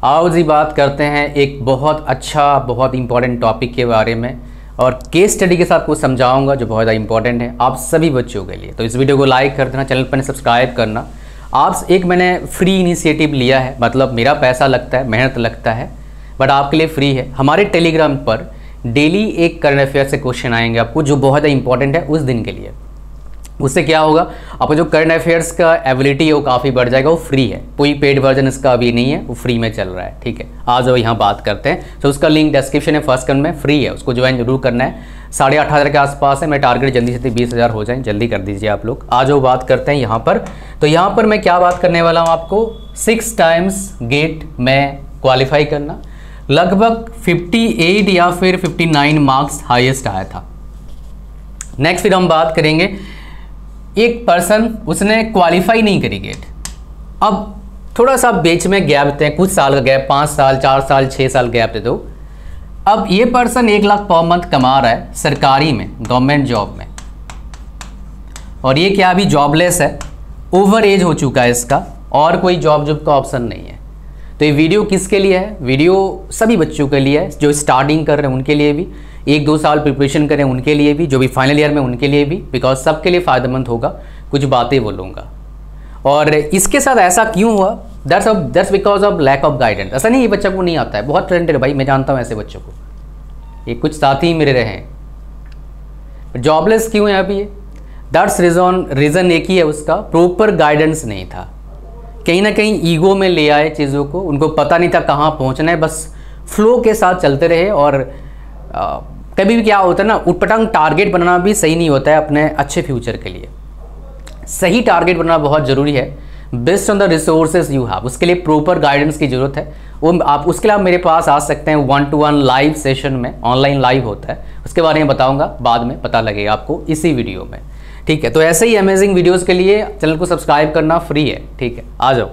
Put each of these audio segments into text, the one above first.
आओ जी बात करते हैं एक बहुत अच्छा बहुत इंपॉर्टेंट टॉपिक के बारे में और केस स्टडी के साथ कुछ समझाऊंगा जो बहुत ज़्यादा इंपॉर्टेंट है आप सभी बच्चों के लिए। तो इस वीडियो को लाइक कर देना, चैनल पर सब्सक्राइब करना। आप एक मैंने फ्री इनिशिएटिव लिया है, मतलब मेरा पैसा लगता है, मेहनत लगता है, बट आपके लिए फ्री है। हमारे टेलीग्राम पर डेली एक करंट अफेयर से क्वेश्चन आएंगे आपको जो बहुत ज़्यादा इंपॉर्टेंट है उस दिन के लिए। उससे क्या होगा, आपका जो करंट अफेयर्स का एबिलिटी है वो काफ़ी बढ़ जाएगा। वो फ्री है, कोई पेड वर्जन इसका अभी नहीं है, वो फ्री में चल रहा है। ठीक है, आज यहाँ बात करते हैं। तो उसका लिंक डिस्क्रिप्शन है, फर्स्ट कमेंट में, फ्री है, उसको ज्वाइन जरूर करना है। 18,500 के आसपास है। मैं टारगेट जल्दी से 20,000 हो जाए, जल्दी कर दीजिए आप लोग। आज वो बात करते हैं यहाँ पर। तो यहाँ पर मैं क्या बात करने वाला हूँ आपको, 6 टाइम्स गेट में क्वालिफाई करना। लगभग 58 या फिर 59 मार्क्स हाईएस्ट आया था। नेक्स्ट फिर हम बात करेंगे एक पर्सन, उसने क्वालिफाई नहीं करी गेट, अब थोड़ा सा बीच में गैप देते हैं, कुछ साल का गैप, 5 साल 4 साल 6 साल गैप दे दो। अब ये पर्सन 1 लाख पर मंथ कमा रहा है सरकारी में, गवर्नमेंट जॉब में, और ये क्या अभी जॉबलेस है, ओवर एज हो चुका है इसका, और कोई जॉब का ऑप्शन नहीं है। तो ये वीडियो किसके लिए है? वीडियो सभी बच्चों के लिए है, जो स्टार्टिंग कर रहे हैं उनके लिए भी, 1-2 साल प्रिपरेशन करें उनके लिए भी, जो भी फाइनल ईयर में उनके लिए भी, बिकॉज सबके लिए फ़ायदेमंद होगा। कुछ बातें बोलूँगा। और इसके साथ ऐसा क्यों हुआ, that's because of lack of guidance. ऐसा नहीं ये बच्चा को नहीं आता है, बहुत टैलेंटेड है भाई, मैं जानता हूँ ऐसे बच्चों को, ये कुछ साथी मेरे रहे हैं। जॉबलेस क्यों है अभी ये? दैट्स रीज़न एक ही है उसका, प्रॉपर गाइडेंस नहीं था। कहीं ना कहीं ईगो में ले आए चीज़ों को, उनको पता नहीं था कहाँ पहुँचना है, बस फ्लो के साथ चलते रहे। और कभी भी क्या होता है ना, उटपटांग टारगेट बनाना भी सही नहीं होता है अपने अच्छे फ्यूचर के लिए। सही टारगेट बनाना बहुत ज़रूरी है, based on the resources you have. उसके लिए प्रॉपर गाइडेंस की ज़रूरत है। वो आप उसके लिए आप मेरे पास आ सकते हैं 1-to-1 लाइव सेशन में, ऑनलाइन लाइव होता है, उसके बारे में बताऊंगा, बाद में पता लगेगा आपको इसी वीडियो में। ठीक है, तो ऐसे ही अमेजिंग वीडियोज़ के लिए चैनल को सब्सक्राइब करना फ्री है। ठीक है, आ जाओ।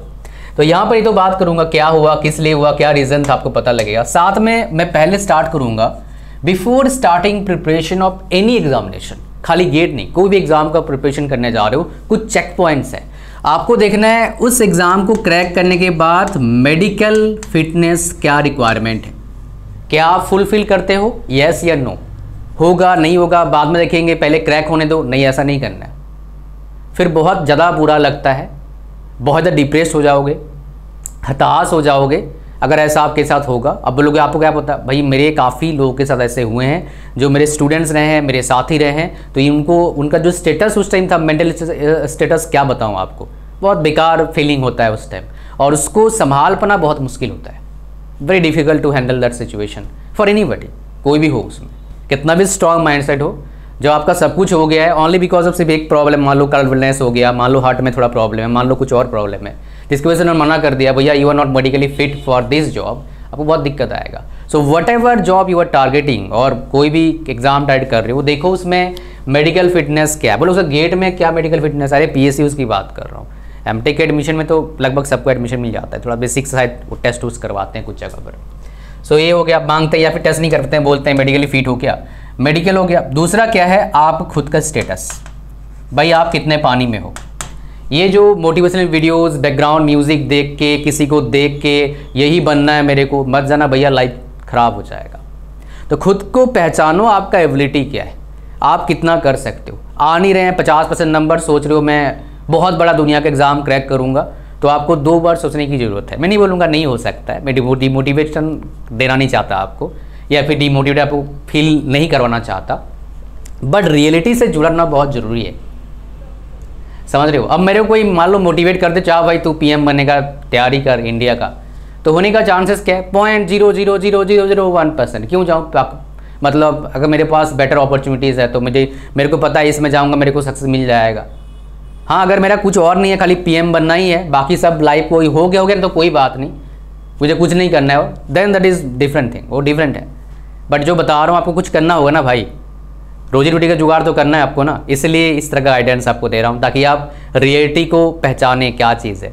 तो यहाँ पर ही तो बात करूँगा क्या हुआ, किस लिए हुआ, क्या रीज़न था, आपको पता लगेगा। साथ में मैं पहले स्टार्ट करूँगा, before starting preparation of any examination, खाली गेट नहीं, कोई भी एग्जाम का प्रिपरेशन करने जा रहे हो, कुछ चेक पॉइंट्स हैं आपको देखना है। उस एग्जाम को क्रैक करने के बाद मेडिकल फिटनेस क्या रिक्वायरमेंट है, क्या आप फुलफिल करते हो, यस या नो, होगा नहीं होगा बाद में देखेंगे, पहले क्रैक होने दो। नहीं, ऐसा नहीं करना है, फिर बहुत ज़्यादा बुरा लगता है, बहुत ज़्यादा डिप्रेस हो जाओगे, हताश हो जाओगे अगर ऐसा आपके साथ होगा। अब बोलोगे आपको क्या पता, भाई मेरे काफ़ी लोगों के साथ ऐसे हुए हैं जो मेरे स्टूडेंट्स रहे हैं, मेरे साथी रहे हैं, तो उनका जो स्टेटस उस टाइम था, मेंटल स्टेटस क्या बताऊं आपको, बहुत बेकार फीलिंग होता है उस टाइम, और उसको संभाल पाना बहुत मुश्किल होता है। Very difficult to handle that situation for anybody, कोई भी हो, उसमें कितना भी स्ट्रॉन्ग माइंडसेट हो। जब आपका सब कुछ हो गया है ओनली बिकॉज ऑफ सिर्फ एक प्रॉब्लम, मान लो कार्डियस हो गया, मान लो हार्ट में थोड़ा प्रॉब्लम है, मान लो कुछ और प्रॉब्लम है, जिसकी वजह से उन्होंने मना कर दिया, भैया you are not medically fit for this job, आपको बहुत दिक्कत आएगा। So whatever job you are targeting, और कोई भी एग्जाम टाइट कर रहे हो, देखो उसमें मेडिकल फिटनेस क्या है। बोलो उसका गेट में क्या मेडिकल फिटनेस, अरे PSU की बात कर रहा हूँ। एमटेक एडमिशन में तो लगभग सबको एडमिशन मिल जाता है, थोड़ा बेसिक शायद टेस्ट वूस्ट करवाते हैं कुछ जगह पर। सो ये हो गया, मांगते हैं या फिर टेस्ट नहीं करते हैं, बोलते हैं मेडिकली फिट हो क्या, मेडिकल हो गया। दूसरा क्या है, आप खुद का स्टेटस, भाई आप कितने पानी में हो। ये जो मोटिवेशनल वीडियोस, बैकग्राउंड म्यूजिक देख के, किसी को देख के यही बनना है मेरे को, मत जाना भैया, लाइफ खराब हो जाएगा। तो खुद को पहचानो, आपका एबिलिटी क्या है, आप कितना कर सकते हो। आ नहीं रहे हैं 50% नंबर, सोच रहे हो मैं बहुत बड़ा दुनिया का एग्जाम क्रैक करूँगा, तो आपको 2 बार सोचने की ज़रूरत है। मैं नहीं बोलूँगा नहीं हो सकता है, मैं डिमोटिवेशन देना नहीं चाहता आपको, या फिर डिमोटिवेट आपको फील नहीं करवाना चाहता, बट रियलिटी से जुड़ना बहुत ज़रूरी है, समझ रहे हो। अब मेरे को कोई मान लो मोटिवेट कर दे, चाह भाई तू PM बनने का तैयारी कर इंडिया का, तो होने का चांसेस क्या है, 0.00001%। क्यों जाऊँ, मतलब अगर मेरे पास बेटर अपॉर्चुनिटीज़ है तो मेरे को पता है इसमें जाऊँगा मेरे को सक्सेस मिल जाएगा। हाँ, अगर मेरा कुछ और नहीं है, खाली PM बनना ही है, बाकी सब लाइफ कोई हो गया तो कोई बात नहीं, मुझे कुछ नहीं करना है, then that is different thing, वो डिफरेंट है। बट जो बता रहा हूँ आपको कुछ करना होगा ना भाई, रोजी रोटी का जुगाड़ तो करना है आपको ना, इसलिए इस तरह का गाइडेंस आपको दे रहा हूँ ताकि आप रियलिटी को पहचाने क्या चीज़ है।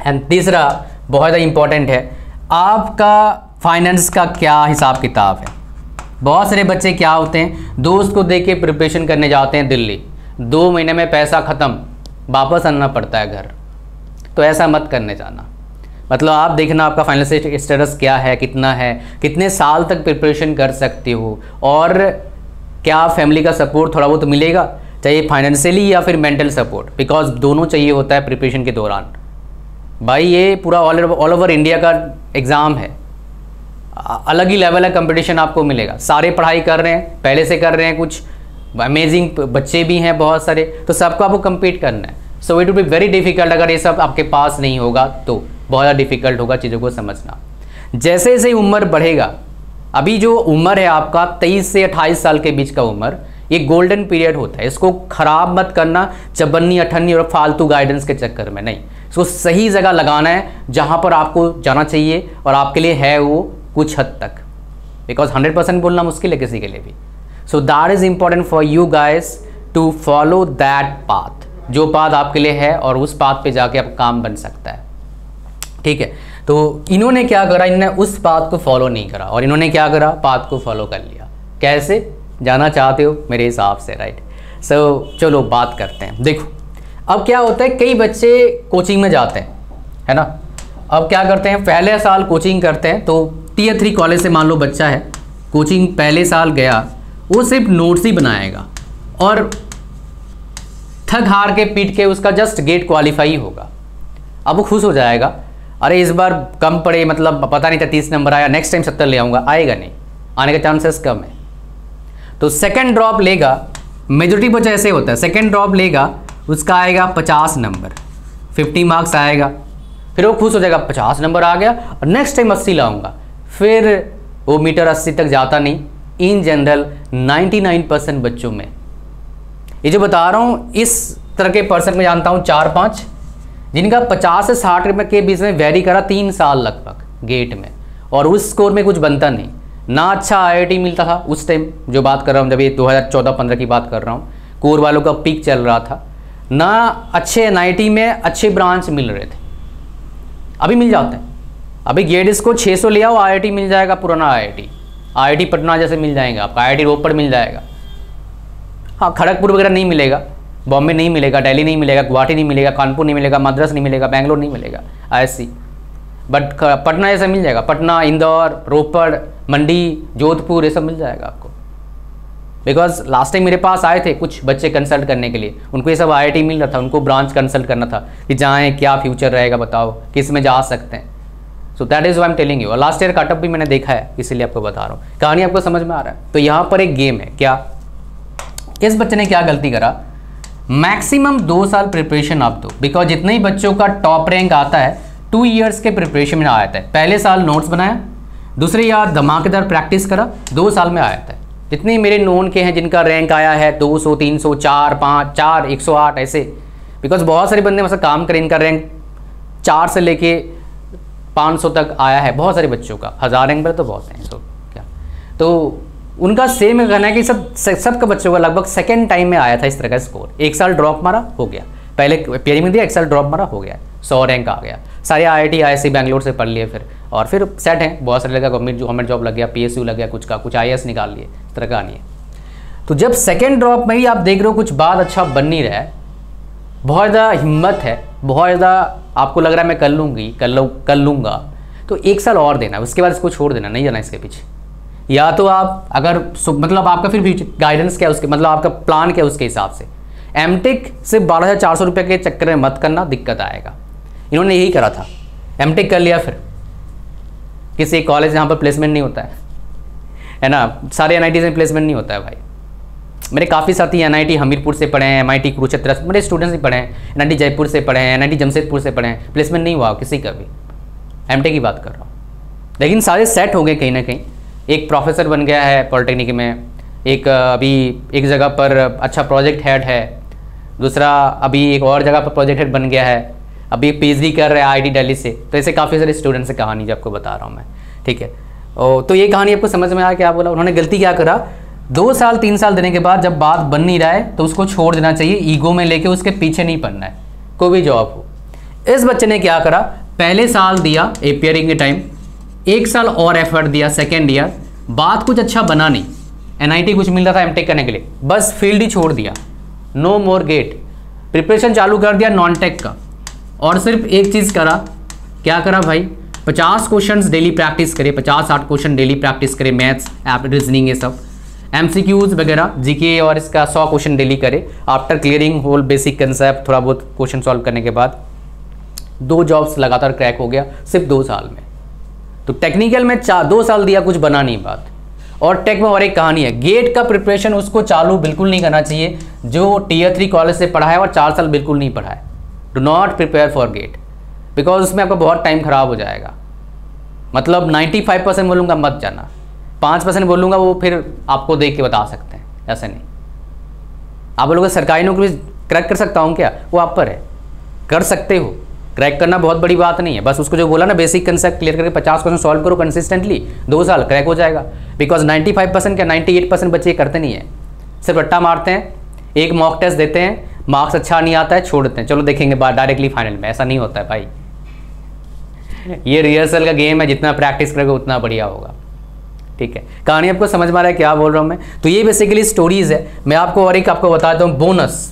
एंड तीसरा बहुत ज़्यादा इंपॉर्टेंट है, आपका फाइनेंस का क्या हिसाब किताब है। बहुत सारे बच्चे क्या होते हैं, दोस्त को देख के प्रिपरेशन करने जाते हैं दिल्ली, 2 महीने में पैसा ख़त्म, वापस आना पड़ता है घर। तो ऐसा मत करने जाना। मतलब आप देखना आपका फाइनेंशियल स्टेटस क्या है, कितना है, कितने साल तक प्रिपरेशन कर सकते हो, और क्या फैमिली का सपोर्ट थोड़ा बहुत मिलेगा, चाहे फाइनेंशियली या फिर मेंटल सपोर्ट, बिकॉज दोनों चाहिए होता है प्रिपरेशन के दौरान। भाई ये पूरा ऑल ओवर इंडिया का एग्ज़ाम है, अलग ही लेवल है, कंपटीशन आपको मिलेगा। सारे पढ़ाई कर रहे हैं, पहले से कर रहे हैं, कुछ अमेजिंग बच्चे भी हैं बहुत सारे, तो सबको आपको compete करना है। So it will be very difficult, अगर ये सब आपके पास नहीं होगा तो बहुत ज़्यादा डिफिकल्ट होगा चीज़ों को समझना। जैसे जैसे उम्र बढ़ेगा, अभी जो उम्र है आपका 23 से 28 साल के बीच का उम्र, ये गोल्डन पीरियड होता है, इसको ख़राब मत करना चबन्नी अठन्नी और फालतू गाइडेंस के चक्कर में, नहीं, इसको सही जगह लगाना है जहाँ पर आपको जाना चाहिए और आपके लिए है वो कुछ हद तक, बिकॉज 100% बोलना मुश्किल है किसी के लिए भी। So that is important for you guys to follow that path, जो पाथ आपके लिए है और उस पाथ पे जाके आपका काम बन सकता है, ठीक है। तो इन्होंने क्या करा, इन्होंने उस पाथ को फॉलो नहीं करा और इन्होंने क्या करा, पाथ को फॉलो कर लिया। कैसे जाना चाहते हो मेरे हिसाब से, राइट। सो चलो बात करते हैं। देखो अब क्या होता है, कई बच्चे कोचिंग में जाते हैं, है ना। अब क्या करते हैं, पहले साल कोचिंग करते हैं, तो Tier 3 कॉलेज से मान लो बच्चा है, कोचिंग पहले साल गया, वो सिर्फ नोट्स ही बनाएगा और थक हार के पीट के उसका जस्ट गेट क्वालिफाई होगा। अब वो खुश हो जाएगा, अरे इस बार कम पड़े, मतलब पता नहीं था 30 नंबर आया, नेक्स्ट टाइम 70 ले आऊँगा, आएगा नहीं, आने के चांसेस कम है। तो सेकेंड ड्रॉप लेगा, मेजोरिटी बच्चा ऐसे होता है, सेकेंड ड्रॉप लेगा, उसका आएगा 50 नंबर, 50 मार्क्स आएगा, फिर वो खुश हो जाएगा 50 नंबर आ गया और नेक्स्ट टाइम 80 लाऊंगा, फिर वो मीटर 80 तक जाता नहीं। इन जनरल 99% बच्चों में, ये जो बता रहा हूँ इस तरह के पर्सन में जानता हूँ 4-5 जिनका 50 से 60 रुपये के बीच में वेरी करा 3 साल लगभग गेट में, और उस स्कोर में कुछ बनता नहीं ना। अच्छा IIT मिलता था उस टाइम, जो बात कर रहा हूँ जब ये 2014-15 की बात कर रहा हूँ, कोर वालों का पीक चल रहा था ना, अच्छे NIT में अच्छे ब्रांच मिल रहे थे, अभी मिल जाते हैं। अभी गेट को 600 ले आओ, IIT मिल जाएगा, पुराना IIT पटना जैसे मिल जाएगा आपका, IIT रोपड़ मिल जाएगा। हाँ, खड़गपुर वगैरह नहीं मिलेगा, बॉम्बे नहीं मिलेगा, दिल्ली नहीं मिलेगा, गुवाहाटी नहीं मिलेगा, कानपुर नहीं मिलेगा, मद्रास नहीं मिलेगा, बेंगलोर नहीं मिलेगा, ऐसी, बट पटना जैसा मिल जाएगा, पटना, इंदौर, रोपड़, मंडी, जोधपुर, ये सब मिल जाएगा आपको। बिकॉज लास्ट टाइम मेरे पास आए थे कुछ बच्चे कंसल्ट करने के लिए, उनको ये सब IIT मिल रहा था, उनको ब्रांच कंसल्ट करना था कि जाएँ, क्या फ्यूचर रहेगा बताओ, किस में जा सकते हैं। सो that is why I am telling you. और लास्ट ईयर कटअप भी मैंने देखा है, इसीलिए आपको बता रहा हूँ, कहानी आपको समझ में आ रहा है। तो यहाँ पर एक गेम है, क्या इस बच्चे ने क्या गलती करा, मैक्सिमम 2 साल प्रिपरेशन आप दो, बिकॉज जितने ही बच्चों का टॉप रैंक आता है 2 ईयर्स के प्रिपरेशन में आता है। पहले साल नोट्स बनाया, दूसरे यार धमाकेदार प्रैक्टिस करा, 2 साल में आया था। जितने मेरे नोन के हैं जिनका रैंक आया है 200, 300, 4, 5, 4, 108 ऐसे, बिकॉज बहुत सारे बंदे मतलब काम करें, इनका रैंक 4 से लेके 500 तक आया है, बहुत सारे बच्चों का, 1000 रैंक पर तो बहुत हैं। सो क्या, तो उनका सेम कहना है कि सबका बच्चों का लगभग सेकेंड टाइम में आया था इस तरह का स्कोर। 1 साल ड्रॉप मारा, हो गया, पहले पेयरिंग में दिया, 1 साल ड्रॉप मारा, हो गया, 100 रैंक आ गया, सारे IIT IISc बैंगलोर से पढ़ लिए फिर, और फिर सेट हैं, बहुत सारे लगा गवर्नमेंट जॉब लग गया, PSU लग गया, कुछ का कुछ IAS निकाल लिए, इस तरह का नहीं है। तो जब सेकेंड ड्रॉप में ही आप देख रहे हो कुछ बात अच्छा बन नहीं रहा है, बहुत ज़्यादा हिम्मत है, बहुत ज़्यादा आपको लग रहा है मैं कर लूँगा, तो 1 साल और देना, उसके बाद इसको छोड़ देना, नहीं जाना इसके पीछे। या तो आप अगर मतलब आपका फिर फ्यूचर गाइडेंस क्या है उसके, मतलब आपका प्लान क्या है उसके हिसाब से, MTech सिर्फ 12,400 रुपये के चक्कर में मत करना, दिक्कत आएगा। इन्होंने यही करा था, MTech कर लिया, फिर किसी कॉलेज जहाँ पर प्लेसमेंट नहीं होता है ना, सारे NIT में प्लेसमेंट नहीं होता है भाई। मेरे काफ़ी साथी NIT हमीरपुर से पढ़े हैं, MIT कुरुक्षेत्र, मेरे स्टूडेंट्स भी पढ़े हैं, NIT जयपुर से पढ़े हैं, NIT जमशेदपुर से पढ़े हैं, प्लेसमेंट नहीं हुआ किसी का भी, MTech की बात कर रहा हूँ। लेकिन सारे सेट हो गए कहीं ना कहीं, एक प्रोफेसर बन गया है पॉलिटेक्निक में, एक अभी एक जगह पर अच्छा प्रोजेक्ट हेड है, दूसरा अभी एक और जगह पर प्रोजेक्ट हेड बन गया है, अभी PhD कर रहा है IIT दिल्ली से। तो ऐसे काफ़ी सारे स्टूडेंट्स से कहानी जो आपको बता रहा हूँ मैं, ठीक है। तो ये कहानी आपको समझ में आया क्या बोला उन्होंने, गलती क्या करा, 2 साल 3 साल देने के बाद जब बात बन नहीं रहा है तो उसको छोड़ देना चाहिए, ईगो में लेके उसके पीछे नहीं पड़ना है, कोई भी जॉब हो। इस बच्चे ने क्या करा, पहले साल दिया अपियरिंग के टाइम, 1 साल और एफर्ट दिया, सेकेंड ईयर बात कुछ अच्छा बना नहीं, NIT कुछ मिल रहा था MTech करने के लिए, बस फील्ड ही छोड़ दिया, नो मोर गेट, प्रिपरेशन चालू कर दिया नॉन टेक का, और सिर्फ एक चीज़ करा, क्या करा भाई, 50 क्वेश्चंस डेली प्रैक्टिस करे, 50-60 क्वेश्चन डेली प्रैक्टिस करे, मैथ्स एप्ट रीजनिंग ये सब, MCQs वगैरह GK और इसका 100 क्वेश्चन डेली करे। After clearing whole basic concept, थोड़ा बहुत क्वेश्चन सॉल्व करने के बाद 2 जॉब्स लगातार क्रैक हो गया सिर्फ 2 साल में। तो टेक्निकल में 2 साल दिया, कुछ बना नहीं बात। और टेक में और एक कहानी है, गेट का प्रिपरेशन उसको चालू बिल्कुल नहीं करना चाहिए जो Tier 3 कॉलेज से पढ़ा है और 4 साल बिल्कुल नहीं पढ़ा है। Do not prepare for GATE, because उसमें आपका बहुत टाइम खराब हो जाएगा। मतलब 95% बोलूँगा मत जाना, 5% बोलूँगा वो फिर आपको देख के बता सकते हैं, ऐसे नहीं। आप लोगों को सरकारी नौकरी क्रैक कर सकता हूँ क्या, वो आप पर है, कर सकते हो। क्रैक करना बहुत बड़ी बात नहीं है, बस उसको जो बोला ना बेसिक कंसेप्ट क्लियर करके 50 क्वेश्चन सॉल्व करो कंसिस्टेंटली, 2 साल क्रैक हो जाएगा। बिकॉज 95% क्या 98% बच्चे करते नहीं है, सिर्फ रट्टा मारते हैं, एक मॉक टेस्ट देते हैं, मार्क्स अच्छा नहीं आता है, छोड़ देते हैं, चलो देखेंगे बाद डायरेक्टली फाइनल में। ऐसा नहीं होता है भाई, ये रिहर्सल का गेम है, जितना प्रैक्टिस करोगे उतना बढ़िया होगा। ठीक है, कहानी आपको समझ में आ रहा है क्या बोल रहा हूँ मैं। तो ये बेसिकली स्टोरीज है। मैं आपको और एक आपको बता देता हूँ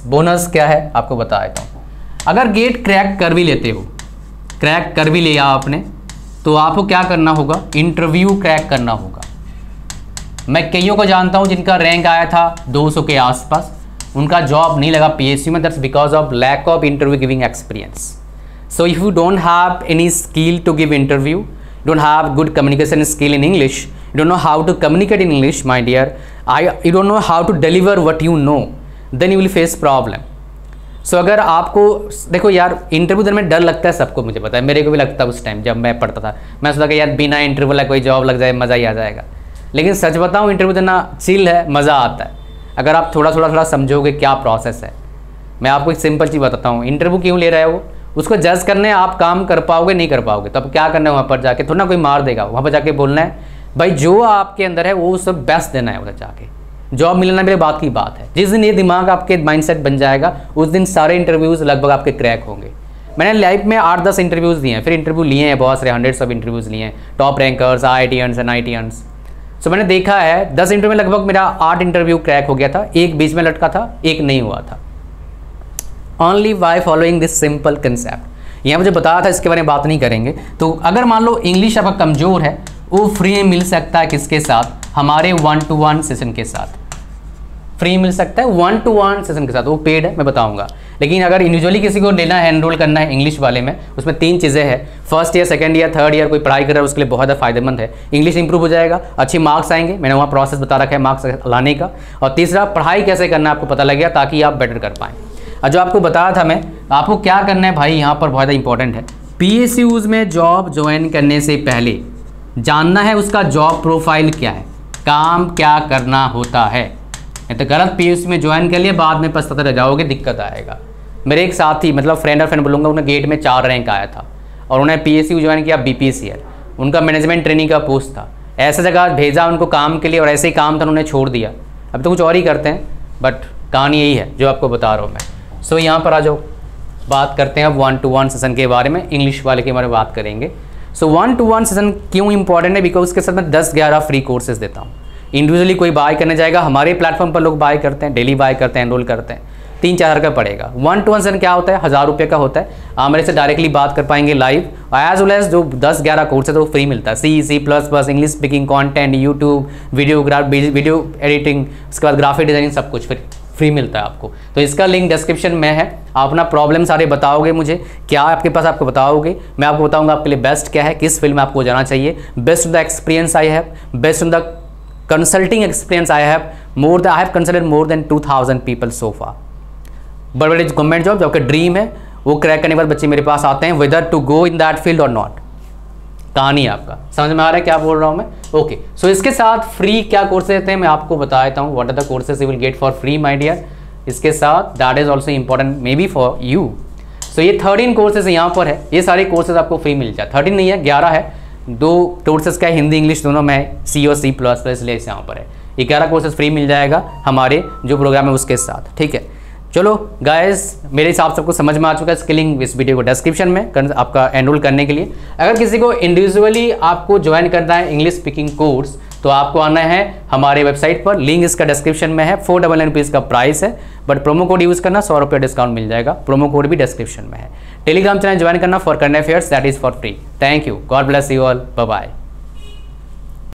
बोनस क्या है आपको बता देता हूँ। अगर गेट क्रैक कर भी लेते हो, क्रैक कर भी लिया आपने, तो आपको क्या करना होगा, इंटरव्यू क्रैक करना होगा। मैं कईयों को जानता हूँ जिनका रैंक आया था 200 के आसपास, उनका जॉब नहीं लगा PSU में, that's because of lack of interview giving experience. So if you don't have any skill to give interview, you don't have good communication skill in English, you don't know how to communicate in English, my dear, you don't know how to deliver what you know, then you will face problem. So अगर आपको देखो यार, interview देने में डर लगता है सबको, मुझे पता है, मेरे को भी लगता है उस टाइम जब मैं पढ़ता था। मैं सोचा कि यार बिना इंटरव्यू वाला कोई जॉब लग जाए मज़ा ही आ जाएगा, लेकिन सच बताऊँ इंटरव्यू देना चिल है, मज़ा आता है अगर आप थोड़ा समझोगे क्या प्रोसेस है। मैं आपको एक सिंपल चीज़ बताता हूँ, इंटरव्यू क्यों ले रहे हो, उसको जज करने आप काम कर पाओगे नहीं कर पाओगे, तो अब क्या करना है वहाँ पर जाके, थोड़ा ना कोई मार देगा, वहाँ पर जाके बोलना है भाई जो आपके अंदर है वो सब बेस्ट देना है, उधर जाके जॉब मिलना मेरे बात की बात है। जिस दिन ये दिमाग आपके माइंडसेट बन जाएगा उस दिन सारे इंटरव्यूज़ लगभग आपके क्रैक होंगे। मैंने लाइफ में 8-10 इंटरव्यूज़ दिए हैं, फिर इंटरव्यू लिए हैं बहुत सारे, 100 ऑफ इंटरव्यूज़ लिए हैं, top rankers, IITians and IITians। सो मैंने देखा है 10 इंटरव्यू में लगभग मेरा 8 इंटरव्यू क्रैक हो गया था, एक बीच में लटका था, एक नहीं हुआ था। Only by following this simple concept. यहाँ मुझे बताया था, इसके बारे में बात नहीं करेंगे। तो अगर मान लो इंग्लिश आपका कमज़ोर है, वो फ्री में मिल सकता है किसके साथ, हमारे 1-to-1 सेशन के साथ फ्री मिल सकता है, 1-to-1 सेशन के साथ, वो पेड है मैं बताऊंगा। लेकिन अगर इंडिविजुअली किसी को लेना है, एनरोल करना है इंग्लिश वाले में, उसमें 3 चीज़ें हैं। First year, second year, third year कोई पढ़ाई कर रहा है उसके लिए बहुत ज़्यादा फायदेमंद है। इंग्लिश इंप्रूव हो जाएगा, अच्छे मार्क्स आएंगे, मैंने वहाँ प्रोसेस बता रखा है मार्क्स लाने का। और तीसरा, पढ़ाई कैसे करना है आपको पता लगेगा ताकि आप बेटर कर पाएँ। और जो आपको बताया था मैं, आपको क्या करना है भाई, यहाँ पर बहुत ज़्यादा इंपॉर्टेंट है। PSUs में जॉब ज्वाइन करने से पहले जानना है उसका जॉब प्रोफाइल क्या है, काम क्या करना होता है। नहीं तो गलत PSU में ज्वाइन कर लिए, बाद में पछताते रह जाओगे, दिक्कत आएगा। मेरे एक साथी, मतलब फ्रेंड बोलूँगा, उन्हें गेट में 4 रैंक आया था और उन्हें PSU ज्वाइन किया BPCL, उनका मैनेजमेंट ट्रेनिंग का पोस्ट था। ऐसा जगह भेजा उनको काम के लिए और ऐसे ही काम था, उन्होंने छोड़ दिया। अब तो कुछ और ही करते हैं, बट कहानी यही है जो आपको बता रहा हूँ मैं। सो यहाँ पर आ जाओ, बात करते हैं अब 1-to-1 सेशन के बारे में, इंग्लिश वाले के बारे में बात करेंगे। सो 1-to-1 सेशन क्यों इंपॉर्टेंट है, बिकॉज उसके साथ मैं 10-11 फ्री कोर्सेज देता हूँ। इंडिविजुअली कोई बाय करने जाएगा, हमारे प्लेटफॉर्म पर लोग बाय करते हैं, डेली बाय करते हैं, एनरोल करते हैं, 3-4 हज़ार का पड़ेगा। 1-to-1 सेशन क्या होता है, 1000 रुपये का होता है। आप मेरे से डायरेक्टली बात कर पाएंगे लाइव, एज वेल एज जो 10-11 कोर्स है तो फ्री मिलता है। C++, English speaking, content, YouTube, video editing, उसके बाद ग्राफिक डिजाइनिंग, सब कुछ फ्री मिलता है आपको। तो इसका लिंक डिस्क्रिप्शन में है। आप अपना प्रॉब्लम सारे बताओगे मुझे, क्या आपके पास आपको बताओगे, मैं आपको बताऊंगा आपके लिए बेस्ट क्या है, किस फील्ड में आपको जाना चाहिए। Best on the experience I have, best on the consulting experience I have consulted more than 2000 people so far. बड़े बड़े गवर्नमेंट जॉब जो आपका ड्रीम है वो क्रैक करने के बाद बच्चे मेरे पास आते हैं, whether to go in that field और नॉट। कहानी है आपका, समझ में आ रहा है क्या बोल रहा हूँ मैं। ओके, सो इसके साथ फ्री क्या कोर्सेज देते हैं मैं आपको बता देता हूँ। What are the courses you will get for free my dear. इसके साथ that is also important may be for you. So ये 13 कोर्सेज यहाँ पर है, ये सारे कोर्सेज आपको फ्री मिल जाए। 13 नहीं है, 11 है, 2 कोर्सेज का हिंदी इंग्लिश दोनों में, C और C++ इसलिए यहाँ पर है। 11 कोर्सेज फ्री मिल जाएगा हमारे जो प्रोग्राम है उसके साथ, ठीक है। चलो गाइस, मेरे हिसाब से आपको समझ में आ चुका है स्किलिंग। इस वीडियो को डिस्क्रिप्शन में आपका एनरोल करने के लिए, अगर किसी को इंडिविजुअली आपको ज्वाइन करना है इंग्लिश स्पीकिंग कोर्स, तो आपको आना है हमारे वेबसाइट पर, लिंक इसका डिस्क्रिप्शन में है। 499 रुपीज़ का प्राइस है, बट प्रोमो कोड यूज़ करना, 100 रुपये डिस्काउंट मिल जाएगा। प्रोमो कोड भी डिस्क्रिप्शन में है, टेलीग्राम चैनल ज्वाइन करना for current affairs, that is for free. Thank you, God bless you all, bye bye.